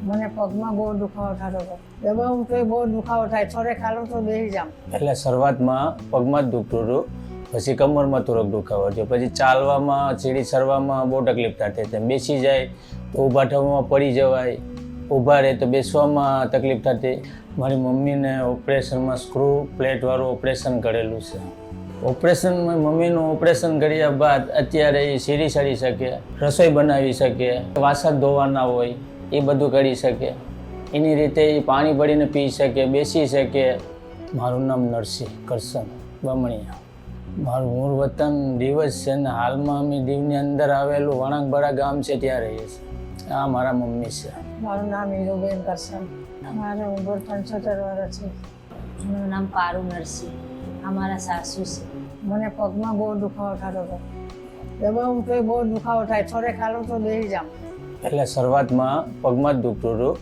મને પગમાં બહુ દુખાવો થતો હતો. દબાવું તો બહુ દુખાવો થાય, થોડે ખાલું તો બેસી જામ. એટલે શરૂઆતમાં પગમાં જ દુખતું હતું, પછી કમરમાં થોડોક દુખાવો થયો, પછી ચાલવામાં સીડી ચડવામાં બહુ તકલીફ થતી હતી. બેસી જાય તો ઊભા થવામાં પડી જવાય, ઊભા રહે તો બેસવામાં તકલીફ થતી. મારી મમ્મીને ઓપરેશનમાં સ્ક્રૂ પ્લેટવાળું ઓપરેશન કરેલું છે. ઓપરેશનમાં મમ્મીનું ઓપરેશન કર્યા બાદ અત્યારે એ સીડી ચડી શકે, રસોઈ બનાવી શકે, વાસણ ધોવાના હોય એ બધું કરી શકે, એની રીતે એ પાણી ભરીને પી શકે, બેસી શકે. મારું નામ નરસિંહ કરશન બમણીયા. મારું મૂળ વતન દીવ જ છે ને હાલમાં અમે દીવની અંદર આવેલું વણાકબરા ગામ છે ત્યાં રહીએ છીએ. આ મારા મમ્મી છે. મારું નામ હીરુબેન કરશન. મારે ઉંમર 75 વર્ષ છે. મારું નામ પારુ નરસિંહ. અમારા સાસુ છે. મને પગમાં બહુ દુખાવો થતો હતો. દબાવું તો બહુ દુખાવો થાય, થોડે ખાલું તો બેસી જામ. એટલે શરૂઆતમાં પગમાં જ દુખતું હતું,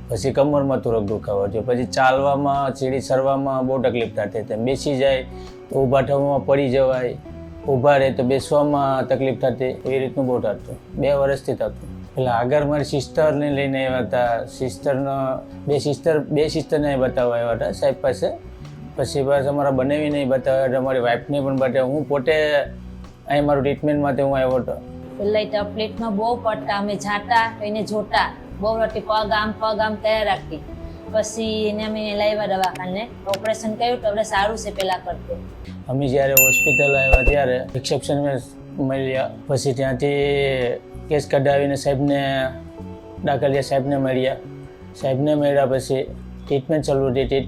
પછી કમરમાં થોડોક દુખાવો થયો, પછી ચાલવામાં સીડી ચડવામાં બહુ તકલીફ થતી હતી. બેસી જાય તો ઊભા થવામાં પડી જવાય, ઊભા રહે તો બેસવામાં તકલીફ થતી. એ રીતનું બહુ થતું, 2 વર્ષથી થતું. એટલે આગળ મારી સિસ્ટરને લઈને આવ્યા હતા. બે સિસ્ટરને બતાવવા આવ્યા હતા સાહેબ પાસે. પછી બસ અમારા બનાવીને બતાવ્યા હતા, અમારી વાઈફને પણ બતાવ્યા. હું પોતે અહીં મારું ટ્રીટમેન્ટ માટે હું આવ્યો હતો. પેલા તકલીફમાં બહુ પડતા, અમે જાતા તો એને જોતા બહુ રટી, પગ આમ તૈયાર રાખતી. પછી એને અમે લાવ્યા દવાખાને, ઓપરેશન કર્યું તો આપણે સારું છે પેલા કરતું. અમે જ્યારે હોસ્પિટલ આવ્યા ત્યારે રિસેપ્શનમાં મળ્યા, પછી ત્યાંથી કેસ કઢાવીને ડાકલિયા સાહેબને મળ્યા. પછી ટ્રીટમેન્ટ ચાલુ હતી.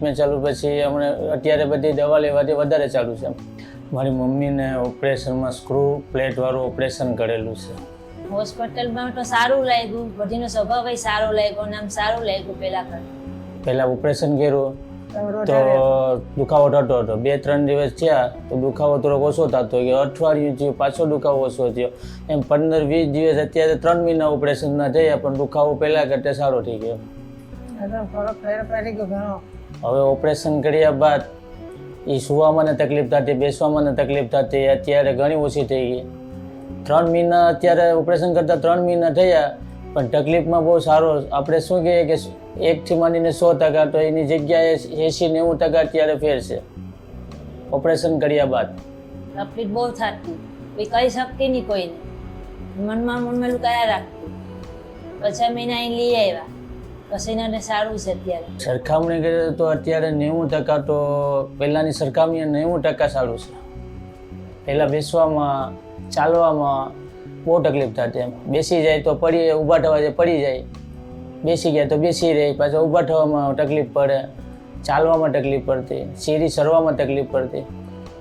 પછી અમને અત્યારે બધી દવા લેવાથી વધારે ચાલુ છે. મારી મમ્મીને ઓપરેશનમાં સ્ક્રૂ પ્લેટવાળું ઓપરેશન કરેલું છે. હોસ્પિટલમાં તો સારું લાગ્યું, બધીનો સ્વભાવ સારો લાગ્યો, નામ સારું લાગ્યું પેલા કરતા. પહેલાં ઓપરેશન કર્યું તો દુખાવો થતો હતો. 2-3 દિવસ થયા તો દુખાવો થોડોક ઓછો થતો ગયો. અઠવાડિયું થયું પાછો દુખાવો ઓછો થયો. એમ 15-20 દિવસ, અત્યારે 3 મહિના ઓપરેશનના થયા પણ દુખાવો પહેલાં કરતાં સારો થઈ ગયો. થોડોક ફેર પડી ગયો ઘણો. હવે ઓપરેશન કર્યા બાદ એ સૂવામાં ને તકલીફ થતી, બેસવામાં ને તકલીફ થતી, અત્યારે ઘણી ઓછી થઈ ગઈ. 3 મહિના અત્યારે ઓપરેશન કરતાં 3 મહિના થયા પણ તકલીફમાં બહુ સારો. આપણે શું કહીએ કે 1થી માંડીને 100% તો એની જગ્યાએ 80-90% અત્યારે ફેર છે ઓપરેશન કર્યા બાદ. તકલીફ બહુ થતી, કોઈ કહી શકતી નહીં કોઈને, મનમાં કયા રાખતી. પછી અમે એને અહીં લઈ આવ્યા, પછી એને સારું છે અત્યારે. સરખામણી કરીએ તો અત્યારે 90% તો પહેલાંની સરખામણીએ 90% સારું છે. પહેલાં બેસવામાં ચાલવામાં બહુ તકલીફ થતી. એમ બેસી જાય તો ઊભા થવા જાય પડી જાય, બેસી ગયા તો બેસી રહે, પાછા ઊભા થવામાં તકલીફ પડે, ચાલવામાં તકલીફ પડતી, સીડી ચડવામાં તકલીફ પડતી.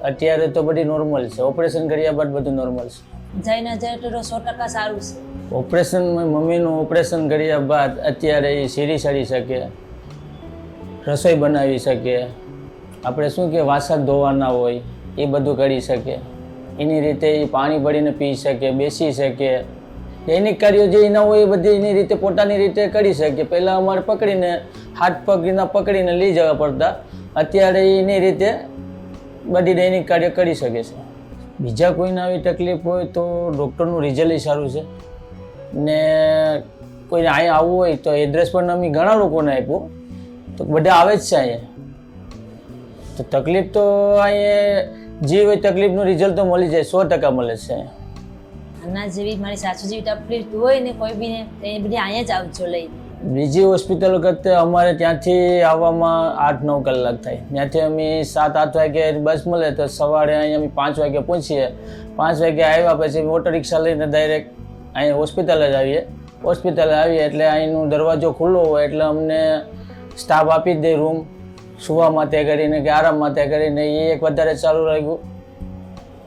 અત્યારે તો બધી નોર્મલ છે. ઓપરેશન કર્યા બાદ બધું નોર્મલ છે. જઈને જાય તો 100% સારું છે. મમ્મીનું ઓપરેશન કર્યા બાદ અત્યારે એ સીડી ચડી શકે, રસોઈ બનાવી શકે, આપણે શું કે વાસણ ધોવાના હોય એ બધું કરી શકે, એની રીતે એ પાણી ભરીને પી શકે, બેસી શકે. દૈનિક કાર્યો જે એના હોય એ બધી એની રીતે પોતાની રીતે કરી શકે. પહેલાં અમારે હાથ પગ એના પકડીને લઈ જવા પડતા, અત્યારે એની રીતે બધી દૈનિક કાર્ય કરી શકે છે. બીજા કોઈને આવી તકલીફ હોય તો ડૉક્ટરનું રિઝલ્ટ સારું છે ને કોઈને અહીંયા આવવું હોય તો એડ્રેસ પણ અમે ઘણા લોકોને આપ્યું તો બધા આવે જ છે અહીંયા. તો તકલીફ તો અહીંયા જે હોય તકલીફનું રિઝલ્ટ તો મળી જાય, 100% મળે છે. આના જેવી મારી સાસુ જેવી તકલીફ હોય ને કોઈ બીને તો એ બધી અહીંયા જ આવજો લઈ. બીજી હોસ્પિટલ કરતાં અમારે ત્યાંથી આવવામાં 8-9 કલાક થાય. ત્યાંથી અમે 7-8 વાગે બસ મળે તો સવારે અહીંયા અમે 5 વાગે પહોંચીએ. 5 વાગે આવ્યા પછી ઓટો રિક્ષા લઈને ડાયરેક્ટ અહીંયા હોસ્પિટલ જ આવીએ. હોસ્પિટલ આવીએ એટલે અહીંનો દરવાજો ખુલ્લો હોય એટલે અમને સ્ટાફ આપી જ દે રૂમ સુવા માટે કરીને કે આરામ માટે કરીને. એ એક વધારે ચાલુ લાગ્યું.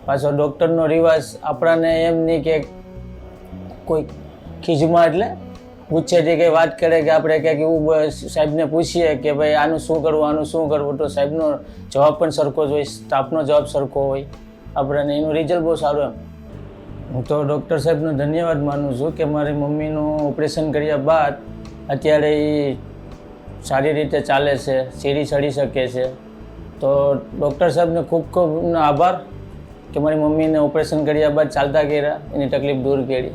પાછો ડૉક્ટરનો રિવાજ આપણાને એમ નહીં કે કોઈ ખીજમાં એટલે પૂછેથી કંઈ વાત કરે કે આપણે કંઈક એવું સાહેબને પૂછીએ કે ભાઈ આનું શું કરવું તો સાહેબનો જવાબ પણ સરખો જ હોય, સ્ટાફનો જવાબ સરખો હોય. આપણને એનું રિઝલ્ટ બહુ સારું. હું તો ડૉક્ટર સાહેબનો ધન્યવાદ માનું છું કે મારી મમ્મીનું ઓપરેશન કર્યા બાદ અત્યારે એ સારી રીતે ચાલે છે, સીડી ચડી શકે છે. તો ડૉક્ટર સાહેબને ખૂબ ખૂબ આભાર કે મારી મમ્મીને ઓપરેશન કર્યા બાદ ચાલતા કર્યા, એની તકલીફ દૂર કરી.